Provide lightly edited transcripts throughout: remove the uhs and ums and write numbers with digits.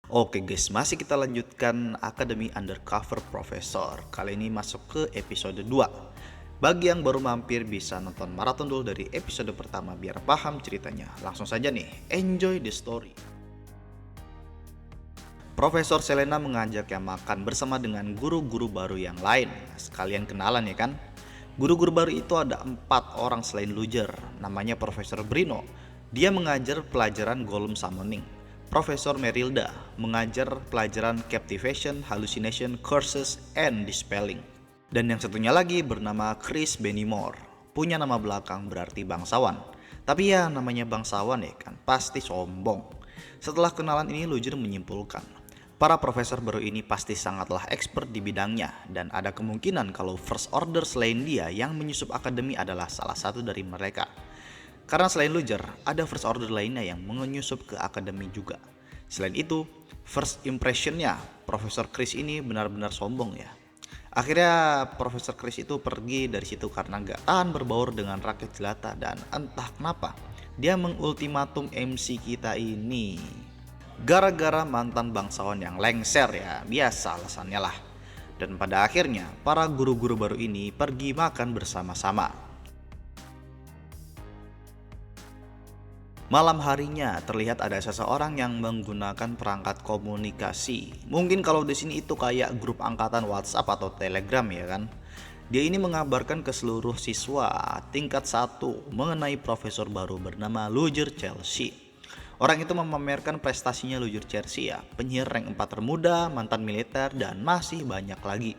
Oke guys, masih kita lanjutkan Akademi Undercover Professor. Kali ini masuk ke episode 2. Bagi yang baru mampir bisa nonton maraton dulu dari episode pertama biar paham ceritanya. Langsung saja nih, enjoy the story. Profesor Selena mengajaknya makan bersama dengan guru-guru baru yang lain. Sekalian kenalan ya kan? Guru-guru baru itu ada 4 orang selain Luger. Namanya Profesor Brino. Dia mengajar pelajaran Golem Summoning. Profesor Merilda mengajar pelajaran Captivation, Hallucination, Curses, and Dispelling. Dan yang satunya lagi bernama Chris Bennymore. Punya nama belakang berarti bangsawan. Tapi ya namanya bangsawan ya kan, pasti sombong. Setelah kenalan ini Luger menyimpulkan, para profesor baru ini pasti sangatlah expert di bidangnya. Dan ada kemungkinan kalau First Order selain dia yang menyusup akademi adalah salah satu dari mereka. Karena selain Luger, ada First Order lainnya yang menyusup ke akademi juga. Selain itu, first impressionnya Profesor Chris ini benar-benar sombong ya. Akhirnya Profesor Chris itu pergi dari situ karena gak tahan berbaur dengan rakyat jelata. Dan entah kenapa, dia mengultimatum MC kita ini. Gara-gara mantan bangsawan yang lengser ya, biasa alasannya lah. Dan pada akhirnya, para guru-guru baru ini pergi makan bersama-sama. Malam harinya terlihat ada seseorang yang menggunakan perangkat komunikasi. Mungkin kalau di sini itu kayak grup angkatan WhatsApp atau Telegram ya kan. Dia ini mengabarkan ke seluruh siswa tingkat 1 mengenai profesor baru bernama Luger Chelsea. Orang itu memamerkan prestasinya Luger Chelsea ya, penyihir rank 4 termuda, mantan militer, dan masih banyak lagi.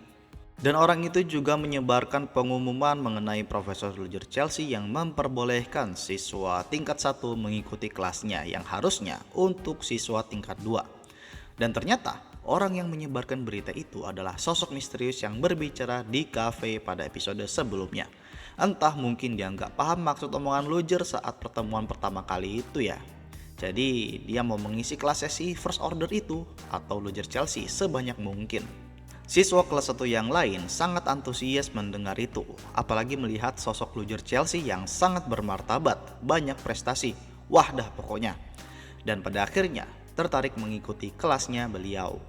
Dan orang itu juga menyebarkan pengumuman mengenai Profesor Luger Chelsea yang memperbolehkan siswa tingkat 1 mengikuti kelasnya yang harusnya untuk siswa tingkat 2. Dan ternyata orang yang menyebarkan berita itu adalah sosok misterius yang berbicara di cafe pada episode sebelumnya. Entah mungkin dia nggak paham maksud omongan Luger saat pertemuan pertama kali itu ya. Jadi dia mau mengisi kelas sesi First Order itu atau Luger Chelsea sebanyak mungkin. Siswa kelas 1 yang lain sangat antusias mendengar itu, apalagi melihat sosok Luger Chelsea yang sangat bermartabat, banyak prestasi, wah dah pokoknya. Dan pada akhirnya tertarik mengikuti kelasnya beliau.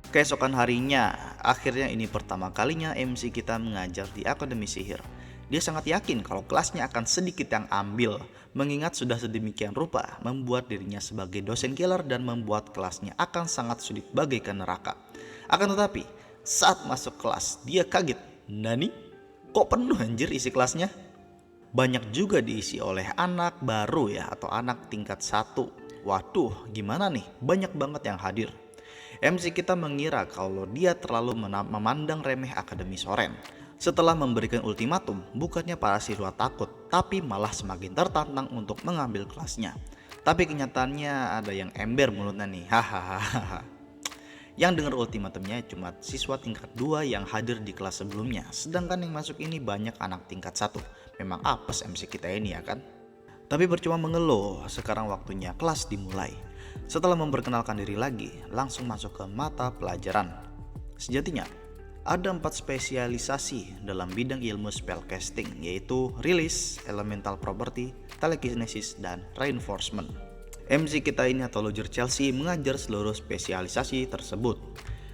Keesokan harinya, akhirnya ini pertama kalinya MC kita mengajar di Akademi Sihir. Dia sangat yakin kalau kelasnya akan sedikit yang ambil, mengingat sudah sedemikian rupa membuat dirinya sebagai dosen killer dan membuat kelasnya akan sangat sulit bagaikan neraka. Akan tetapi, saat masuk kelas dia kaget. Nani? Kok penuh anjir isi kelasnya? Banyak juga diisi oleh anak baru ya atau anak tingkat 1. Waduh, gimana nih? Banyak banget yang hadir. MC kita mengira kalau dia terlalu memandang remeh Akademi Soren. Setelah memberikan ultimatum, bukannya para siswa takut, tapi malah semakin tertantang untuk mengambil kelasnya. Tapi kenyataannya ada yang ember mulutnya nih, hahaha. Yang dengar ultimatumnya cuma siswa tingkat 2 yang hadir di kelas sebelumnya, sedangkan yang masuk ini banyak anak tingkat 1. Memang apes MC kita ini ya kan? Tapi percuma mengeluh, sekarang waktunya kelas dimulai. Setelah memperkenalkan diri lagi, langsung masuk ke mata pelajaran. Sejatinya, ada 4 spesialisasi dalam bidang ilmu spellcasting, yaitu Release, Elemental Property, Telekinesis, dan Reinforcement. MC kita ini atau Luger Chelsea mengajar seluruh spesialisasi tersebut.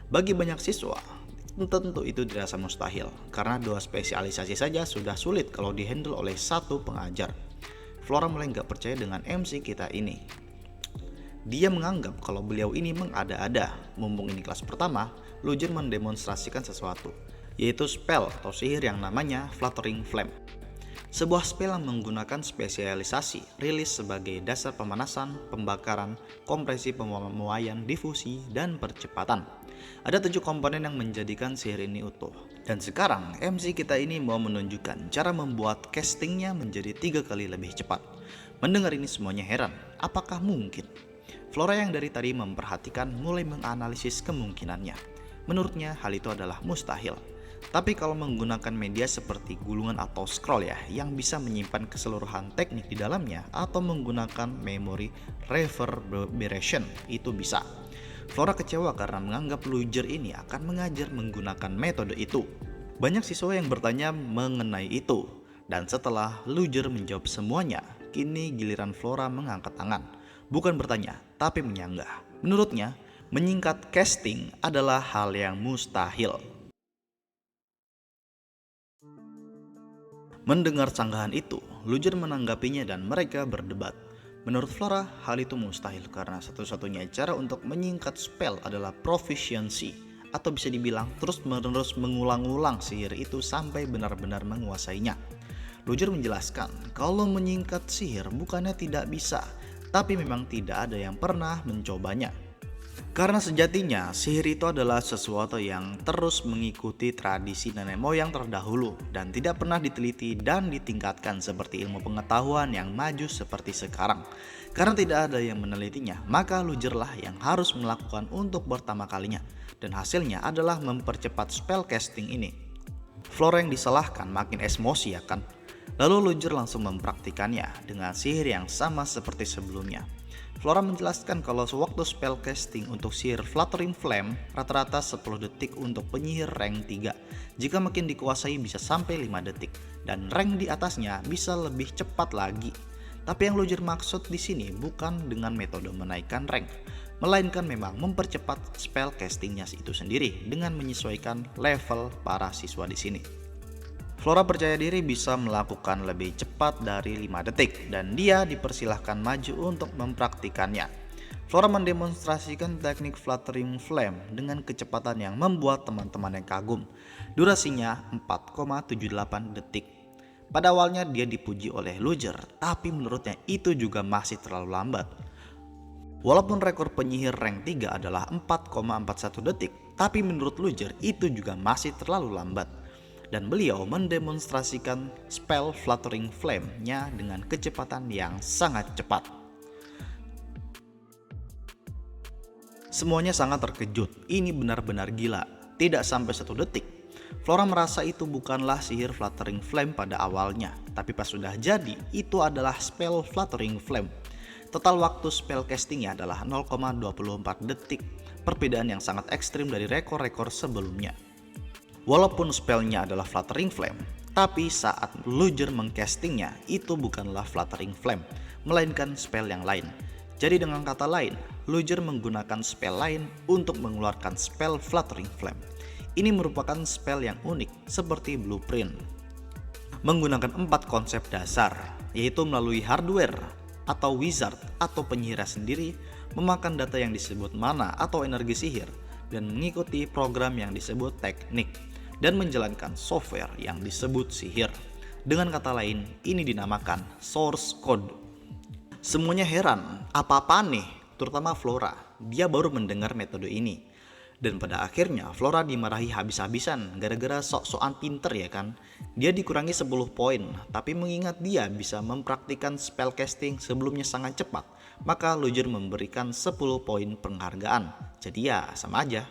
Bagi banyak siswa, tentu itu dirasa mustahil, karena 2 spesialisasi saja sudah sulit kalau dihandle oleh satu pengajar. Flora mulai nggak percaya dengan MC kita ini. Dia menganggap kalau beliau ini mengada-ada. Mumpung ini kelas pertama, Luger mendemonstrasikan sesuatu, yaitu spell atau sihir yang namanya Fluttering Flame. Sebuah spell yang menggunakan spesialisasi rilis sebagai dasar pemanasan, pembakaran, kompresi, pemuaian, difusi, dan percepatan. Ada 7 komponen yang menjadikan sihir ini utuh. Dan sekarang MC kita ini mau menunjukkan cara membuat castingnya menjadi 3 kali lebih cepat. Mendengar ini semuanya heran, apakah mungkin? Flora yang dari tadi memperhatikan mulai menganalisis kemungkinannya. Menurutnya hal itu adalah mustahil. Tapi kalau menggunakan media seperti gulungan atau scroll ya, yang bisa menyimpan keseluruhan teknik di dalamnya, atau menggunakan memory reverberation, itu bisa. Flora kecewa karena menganggap Luger ini akan mengajar menggunakan metode itu. Banyak siswa yang bertanya mengenai itu. Dan setelah Luger menjawab semuanya, Kini giliran Flora mengangkat tangan. Bukan bertanya, tapi menyanggah. Menurutnya, menyingkat casting adalah hal yang mustahil. Mendengar sanggahan itu, Luger menanggapinya dan mereka berdebat. Menurut Flora, hal itu mustahil karena satu-satunya cara untuk menyingkat spell adalah proficiency, atau bisa dibilang terus-menerus mengulang-ulang sihir itu sampai benar-benar menguasainya. Luger menjelaskan kalau menyingkat sihir bukannya tidak bisa, tapi memang tidak ada yang pernah mencobanya. Karena sejatinya sihir itu adalah sesuatu yang terus mengikuti tradisi nenek moyang terdahulu dan tidak pernah diteliti dan ditingkatkan seperti ilmu pengetahuan yang maju seperti sekarang. Karena tidak ada yang menelitinya, maka Lugerlah yang harus melakukan untuk pertama kalinya, dan hasilnya adalah mempercepat spell casting ini. Flora yang disalahkan makin emosi ya kan? Lalu Luger langsung mempraktikannya dengan sihir yang sama seperti sebelumnya. Flora menjelaskan kalau sewaktu spell casting untuk sihir Fluttering Flame rata-rata 10 detik untuk penyihir rank 3. Jika makin dikuasai bisa sampai 5 detik dan rank di atasnya bisa lebih cepat lagi. Tapi yang Luger maksud di sini bukan dengan metode menaikkan rank, melainkan memang mempercepat spell castingnya itu sendiri dengan menyesuaikan level para siswa di sini. Flora percaya diri bisa melakukan lebih cepat dari 5 detik dan dia dipersilahkan maju untuk mempraktikannya. Flora mendemonstrasikan teknik Fluttering Flame dengan kecepatan yang membuat teman-teman yang kagum. Durasinya 4,78 detik. Pada awalnya dia dipuji oleh Luger, tapi menurutnya itu juga masih terlalu lambat. Walaupun rekor penyihir rank 3 adalah 4,41 detik, tapi menurut Luger itu juga masih terlalu lambat. Dan beliau mendemonstrasikan spell Fluttering Flame-nya dengan kecepatan yang sangat cepat. Semuanya sangat terkejut, ini benar-benar gila, tidak sampai 1 detik. Flora merasa itu bukanlah sihir Fluttering Flame pada awalnya, tapi pas sudah jadi, itu adalah spell Fluttering Flame. Total waktu spell castingnya adalah 0,24 detik, perbedaan yang sangat ekstrim dari rekor-rekor sebelumnya. Walaupun spellnya adalah Fluttering Flame, tapi saat Luger mengcastingnya itu bukanlah Fluttering Flame, melainkan spell yang lain. Jadi dengan kata lain, Luger menggunakan spell lain untuk mengeluarkan spell Fluttering Flame. Ini merupakan spell yang unik seperti Blueprint. Menggunakan 4 konsep dasar, yaitu melalui hardware atau wizard atau penyihir sendiri, memakan data yang disebut mana atau energi sihir, dan mengikuti program yang disebut teknik, dan menjalankan software yang disebut sihir. Dengan kata lain, ini dinamakan source code. Semuanya heran, apa-apaan nih, terutama Flora. Dia baru mendengar metode ini. Dan pada akhirnya Flora dimarahi habis-habisan gara-gara sok-sokan pinter ya kan. Dia dikurangi 10 poin, tapi mengingat dia bisa mempraktikkan spell casting sebelumnya sangat cepat, maka Luger memberikan 10 poin penghargaan. Jadi ya sama aja.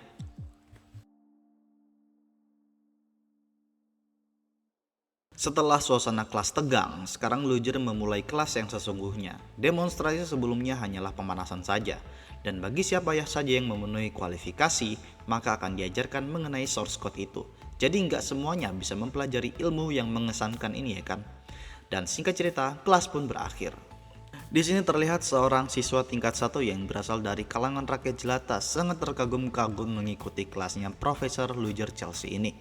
Setelah suasana kelas tegang, sekarang Luger memulai kelas yang sesungguhnya. Demonstrasi sebelumnya hanyalah pemanasan saja, dan bagi siapa saja yang memenuhi kualifikasi, maka akan diajarkan mengenai source code itu. Jadi nggak semuanya bisa mempelajari ilmu yang mengesankan ini ya kan. Dan singkat cerita, kelas pun berakhir. Di sini terlihat seorang siswa tingkat 1 yang berasal dari kalangan rakyat jelata sangat terkagum-kagum mengikuti kelasnya Profesor Luger Chelsea ini.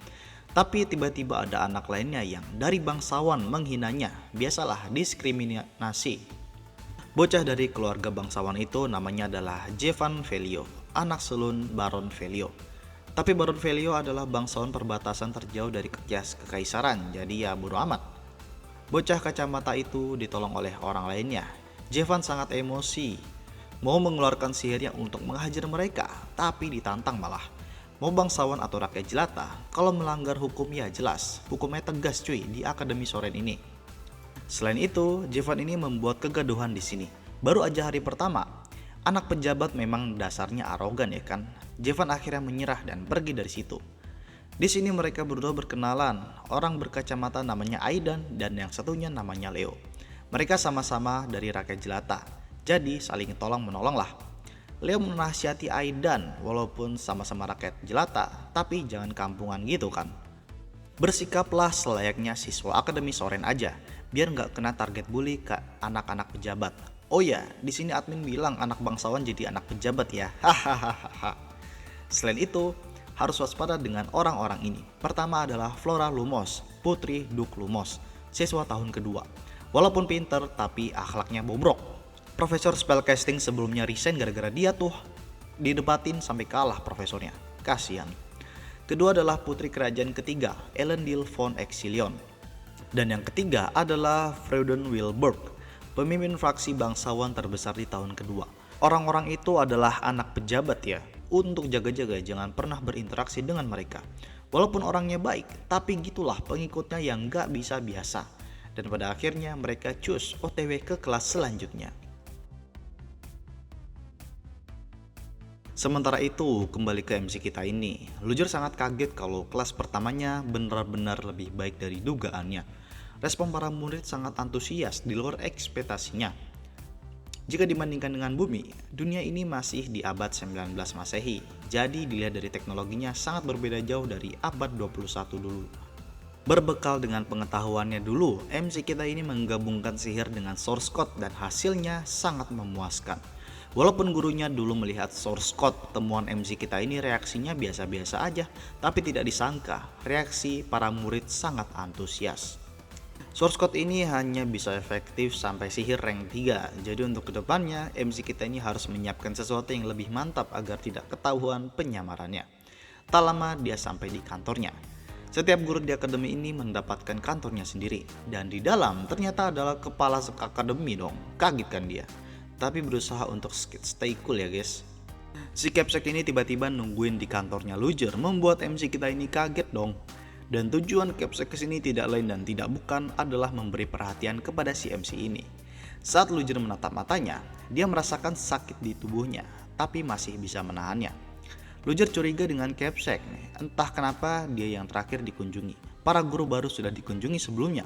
Tapi tiba-tiba ada anak lainnya yang dari bangsawan menghinanya, biasalah diskriminasi. Bocah dari keluarga bangsawan itu namanya adalah Jevan Velio, anak sulung Baron Velio. Tapi Baron Velio adalah bangsawan perbatasan terjauh dari kekaisaran, jadi ya bodo amat. Bocah kacamata itu ditolong oleh orang lainnya. Jevan sangat emosi, mau mengeluarkan sihirnya untuk menghajar mereka, tapi ditantang malah. Mau bangsawan atau rakyat jelata, kalau melanggar hukum ya jelas, hukumnya tegas cuy di Akademi Soren ini. Selain itu, Jevan ini membuat kegaduhan di sini. Baru aja hari pertama, anak pejabat memang dasarnya arogan ya kan. Jevan akhirnya menyerah dan pergi dari situ. Di sini mereka berdua berkenalan, orang berkacamata namanya Aidan dan yang satunya namanya Leo. Mereka sama-sama dari rakyat jelata, jadi saling tolong menolong lah. Leo menasihati Aidan walaupun sama-sama rakyat jelata, tapi jangan kampungan gitu kan. Bersikaplah selayaknya siswa Akademi Soren aja, biar nggak kena target bully ke anak-anak pejabat. Oh ya, di sini admin bilang anak bangsawan jadi anak pejabat ya. Hahaha. Selain itu, harus waspada dengan orang-orang ini. Pertama adalah Flora Lumos, putri Duke Lumos, siswa tahun kedua. Walaupun pinter, tapi akhlaknya bobrok. Profesor spellcasting sebelumnya resign gara-gara dia tuh. Didebatin sampai kalah profesornya. Kasian. Kedua adalah putri kerajaan ketiga, Elendil von Exilion. Dan yang ketiga adalah Freuden Wilburg, pemimpin fraksi bangsawan terbesar di tahun kedua. Orang-orang itu adalah anak pejabat ya. Untuk jaga-jaga jangan pernah berinteraksi dengan mereka. Walaupun orangnya baik, tapi gitulah pengikutnya yang gak bisa biasa. Dan pada akhirnya mereka cus OTW ke kelas selanjutnya. Sementara itu, kembali ke MC kita ini. Luger sangat kaget kalau kelas pertamanya benar-benar lebih baik dari dugaannya. Respon para murid sangat antusias di luar ekspektasinya. Jika dibandingkan dengan bumi, dunia ini masih di abad 19 Masehi. Jadi dilihat dari teknologinya sangat berbeda jauh dari abad 21 dulu. Berbekal dengan pengetahuannya dulu, MC kita ini menggabungkan sihir dengan source code dan hasilnya sangat memuaskan. Walaupun gurunya dulu melihat source code temuan MC kita ini reaksinya biasa-biasa aja, tapi tidak disangka reaksi para murid sangat antusias. Source code ini hanya bisa efektif sampai sihir rank 3, jadi untuk kedepannya MC kita ini harus menyiapkan sesuatu yang lebih mantap agar tidak ketahuan penyamarannya. Tak lama dia sampai di kantornya. Setiap guru di akademi ini mendapatkan kantornya sendiri, dan di dalam ternyata adalah kepala akademi dong. Kaget kan dia, tapi berusaha untuk stay cool ya guys. Si Capsek ini tiba-tiba nungguin di kantornya Luger, membuat MC kita ini kaget dong. Dan tujuan Capsek kesini tidak lain dan tidak bukan adalah memberi perhatian kepada si MC ini. Saat Luger menatap matanya, dia merasakan sakit di tubuhnya, tapi masih bisa menahannya. Luger curiga dengan Capsek, entah kenapa dia yang terakhir dikunjungi. Para guru baru sudah dikunjungi sebelumnya.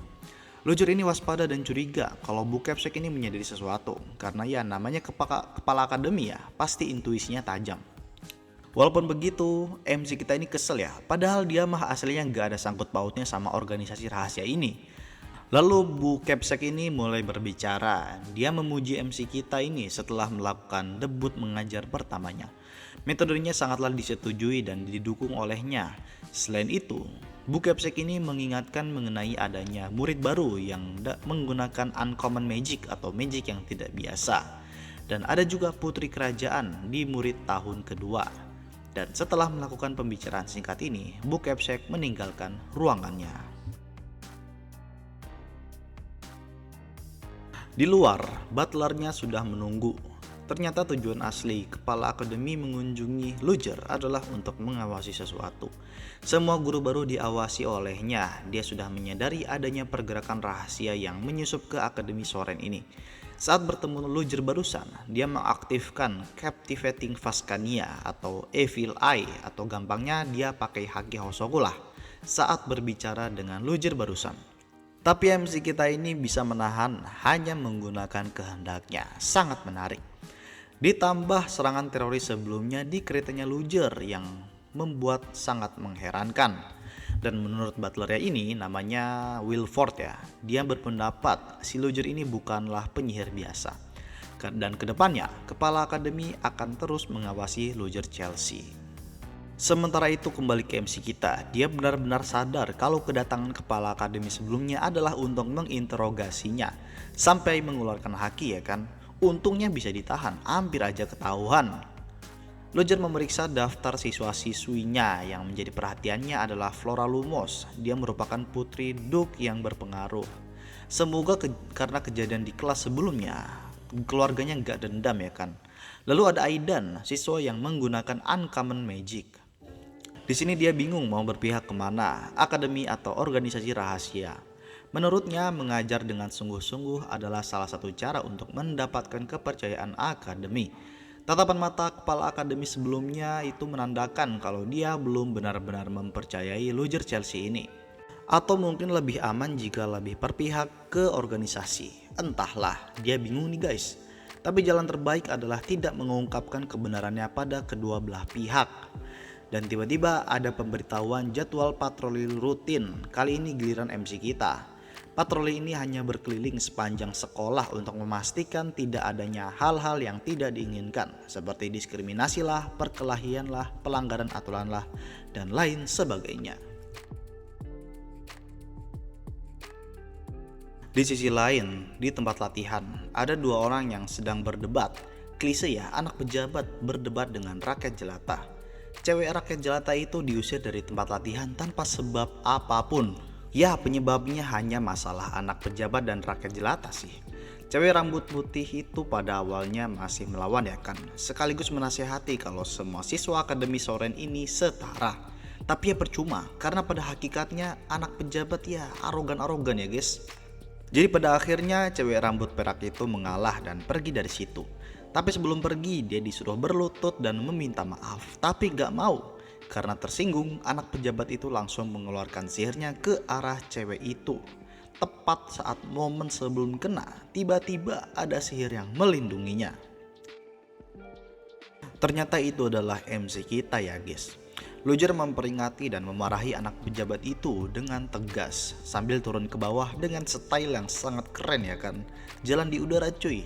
Luger ini waspada dan curiga kalau Bu Capsek ini menyadari sesuatu, karena ya namanya kepala akademi ya, pasti intuisinya tajam. Walaupun begitu, MC kita ini kesel ya, padahal dia mah aslinya gak ada sangkut pautnya sama organisasi rahasia ini. Lalu Bu Capsek ini mulai berbicara, dia memuji MC kita ini setelah melakukan debut mengajar pertamanya. Metodenya sangatlah disetujui dan didukung olehnya. Selain itu, Bu Capsek ini mengingatkan mengenai adanya murid baru yang menggunakan uncommon magic atau magic yang tidak biasa. Dan ada juga putri kerajaan di murid tahun kedua. Dan setelah melakukan pembicaraan singkat ini, Bu Capsek meninggalkan ruangannya. Di luar, butlernya sudah menunggu. Ternyata tujuan asli kepala akademi mengunjungi Luger adalah untuk mengawasi sesuatu. Semua guru baru diawasi olehnya. Dia sudah menyadari adanya pergerakan rahasia yang menyusup ke Akademi Soren ini. Saat bertemu Luger barusan, dia mengaktifkan Captivating Vascania atau Evil Eye, atau gampangnya dia pakai Haki Hosoku lah saat berbicara dengan Luger barusan. Tapi MC kita ini bisa menahan hanya menggunakan kehendaknya. Sangat menarik. Ditambah serangan teroris sebelumnya di keretanya Luger yang membuat sangat mengherankan. Dan menurut butlernya ini namanya Wilford ya, dia berpendapat si Luger ini bukanlah penyihir biasa. Dan kedepannya kepala akademi akan terus mengawasi Luger Chelsea. Sementara itu kembali ke MC kita, dia benar-benar sadar kalau kedatangan kepala akademi sebelumnya adalah untuk menginterogasinya sampai mengeluarkan haki ya kan. Untungnya bisa ditahan, hampir aja ketahuan. Luger memeriksa daftar siswa-siswinya, yang menjadi perhatiannya adalah Flora Lumos. Dia merupakan putri Duke yang berpengaruh. Semoga karena kejadian di kelas sebelumnya, keluarganya nggak dendam ya kan. Lalu ada Aidan, siswa yang menggunakan uncommon magic. Di sini dia bingung mau berpihak kemana, akademi atau organisasi rahasia. Menurutnya, mengajar dengan sungguh-sungguh adalah salah satu cara untuk mendapatkan kepercayaan akademi. Tatapan mata kepala akademi sebelumnya itu menandakan kalau dia belum benar-benar mempercayai Luger Chelsea ini. Atau mungkin lebih aman jika lebih berpihak ke organisasi. Entahlah, dia bingung nih guys. Tapi jalan terbaik adalah tidak mengungkapkan kebenarannya pada kedua belah pihak. Dan tiba-tiba ada pemberitahuan jadwal patroli rutin. Kali ini giliran MC kita. Patroli ini hanya berkeliling sepanjang sekolah untuk memastikan tidak adanya hal-hal yang tidak diinginkan, seperti diskriminasi lah, perkelahian lah, pelanggaran aturan lah, dan lain sebagainya. Di sisi lain, di tempat latihan, ada dua orang yang sedang berdebat. Klise ya, anak pejabat berdebat dengan rakyat jelata. Cewek rakyat jelata itu diusir dari tempat latihan tanpa sebab apapun. Ya, penyebabnya hanya masalah anak pejabat dan rakyat jelata sih. Cewek rambut putih itu pada awalnya masih melawan ya kan, sekaligus menasehati kalau semua siswa Akademi Soren ini setara. Tapi ya percuma, karena pada hakikatnya anak pejabat ya arogan-arogan ya guys. Jadi pada akhirnya cewek rambut perak itu mengalah dan pergi dari situ. Tapi sebelum pergi dia disuruh berlutut dan meminta maaf. Tapi gak mau. Karena tersinggung, anak pejabat itu langsung mengeluarkan sihirnya ke arah cewek itu. Tepat saat momen sebelum kena, tiba-tiba ada sihir yang melindunginya. Ternyata itu adalah MC kita ya guys. Luger memperingati dan memarahi anak pejabat itu dengan tegas sambil turun ke bawah dengan style yang sangat keren ya kan. Jalan di udara cuy.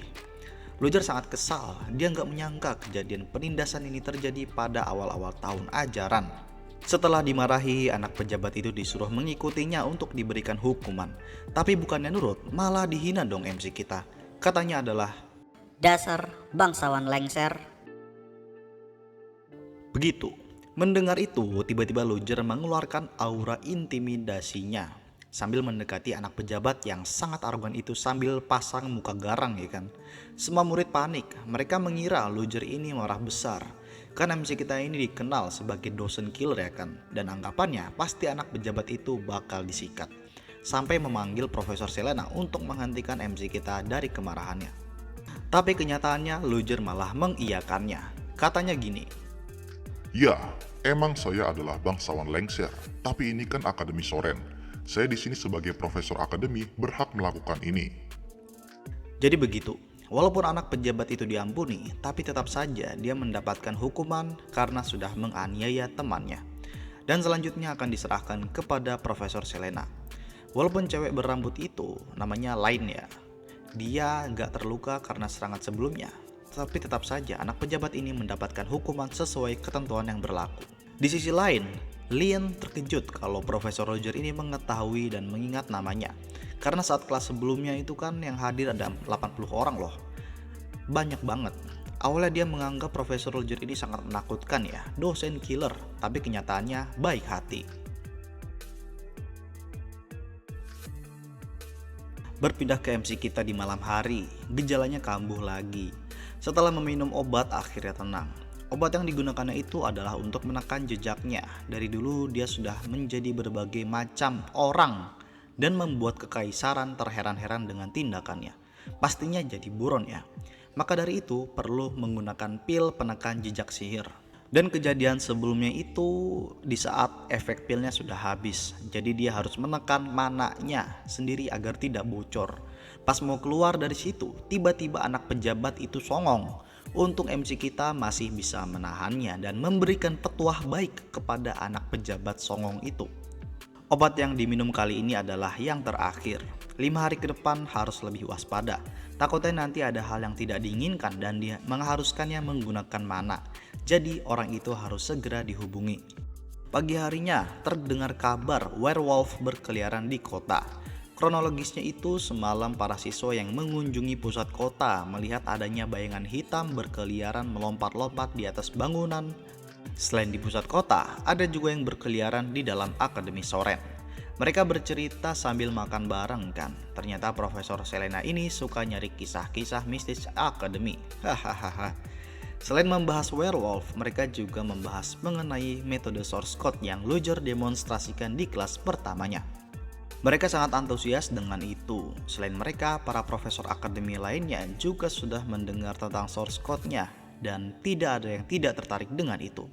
Luger sangat kesal, dia nggak menyangka kejadian penindasan ini terjadi pada awal-awal tahun ajaran. Setelah dimarahi, anak pejabat itu disuruh mengikutinya untuk diberikan hukuman. Tapi bukannya nurut, malah dihina dong MC kita. Katanya adalah, "Dasar bangsawan lengser." begitu. Mendengar itu, tiba-tiba Luger mengeluarkan aura intimidasinya sambil mendekati anak pejabat yang sangat arogan itu sambil pasang muka garang ya kan. Semua murid panik, mereka mengira Luger ini marah besar. Karena MC kita ini dikenal sebagai dosen killer ya kan. Dan anggapannya pasti anak pejabat itu bakal disikat. Sampai memanggil Profesor Selena untuk menghentikan MC kita dari kemarahannya. Tapi kenyataannya Luger malah mengiyakannya. Katanya gini, "Ya, emang saya adalah bangsawan lengser, tapi ini kan Akademi Soren. Saya di sini sebagai profesor akademi berhak melakukan ini." jadi begitu. Walaupun anak pejabat itu diampuni, tapi tetap saja dia mendapatkan hukuman karena sudah menganiaya temannya. Dan selanjutnya akan diserahkan kepada Profesor Selena. Walaupun cewek berambut itu namanya lain ya, dia gak terluka karena serangan sebelumnya. Tapi tetap saja anak pejabat ini mendapatkan hukuman sesuai ketentuan yang berlaku. Di sisi lain, Lien terkejut kalau Profesor Roger ini mengetahui dan mengingat namanya. Karena saat kelas sebelumnya itu kan yang hadir ada 80 orang loh. Banyak banget. Awalnya dia menganggap Profesor Roger ini sangat menakutkan ya, dosen killer. Tapi kenyataannya baik hati. Berpindah ke MC kita di malam hari, gejalanya kambuh lagi. Setelah meminum obat akhirnya tenang. Obat yang digunakannya itu adalah untuk menekan jejaknya. Dari dulu dia sudah menjadi berbagai macam orang dan membuat kekaisaran terheran-heran dengan tindakannya. Pastinya jadi buron ya. Maka dari itu perlu menggunakan pil penekan jejak sihir. Dan kejadian sebelumnya itu di saat efek pilnya sudah habis. Jadi dia harus menekan mananya sendiri agar tidak bocor. Pas mau keluar dari situ, tiba-tiba anak pejabat itu songong. Untung MC kita masih bisa menahannya dan memberikan petuah baik kepada anak pejabat songong itu. Obat yang diminum kali ini adalah yang terakhir. 5 hari ke depan harus lebih waspada. Takutnya nanti ada hal yang tidak diinginkan dan dia mengharuskannya menggunakan mana. Jadi orang itu harus segera dihubungi. Pagi harinya terdengar kabar werewolf berkeliaran di kota. Kronologisnya itu semalam para siswa yang mengunjungi pusat kota melihat adanya bayangan hitam berkeliaran melompat-lompat di atas bangunan. Selain di pusat kota, ada juga yang berkeliaran di dalam Akademi Soren. Mereka bercerita sambil makan bareng kan. Ternyata Profesor Selena ini suka nyari kisah-kisah mistis Akademi. Hahaha. Selain membahas werewolf, mereka juga membahas mengenai metode source code yang Luger demonstrasikan di kelas pertamanya. Mereka sangat antusias dengan itu. Selain mereka, para profesor akademi lainnya juga sudah mendengar tentang source code-nya dan tidak ada yang tidak tertarik dengan itu.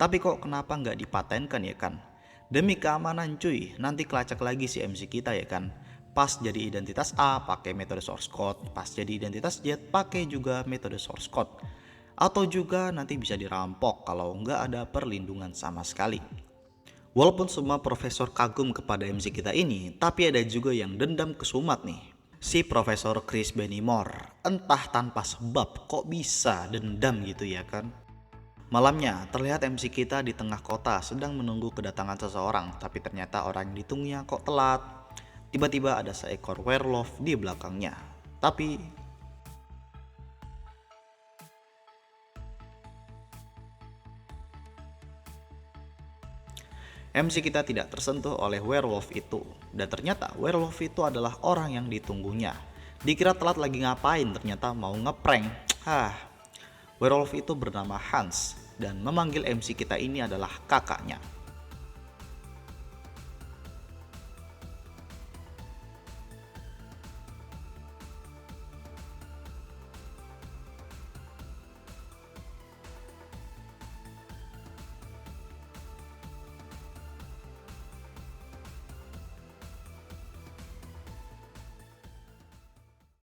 Tapi kok kenapa nggak dipatenkan ya kan? Demi keamanan cuy, nanti kelacak lagi si MC kita ya kan. Pas jadi identitas A pakai metode source code, pas jadi identitas Z pakai juga metode source code. Atau juga nanti bisa dirampok kalau nggak ada perlindungan sama sekali. Walaupun semua profesor kagum kepada MC kita ini, tapi ada juga yang dendam kesumat nih. Si Profesor Chris Bennymore, entah tanpa sebab kok bisa dendam gitu ya kan. Malamnya terlihat MC kita di tengah kota sedang menunggu kedatangan seseorang, tapi ternyata orang yang ditunggunya kok telat. Tiba-tiba ada seekor werewolf di belakangnya. Tapi MC kita tidak tersentuh oleh werewolf itu. Dan ternyata werewolf itu adalah orang yang ditunggunya. Dikira telat lagi ngapain, ternyata mau ngeprank. Werewolf itu bernama Hans dan memanggil MC kita ini adalah kakaknya.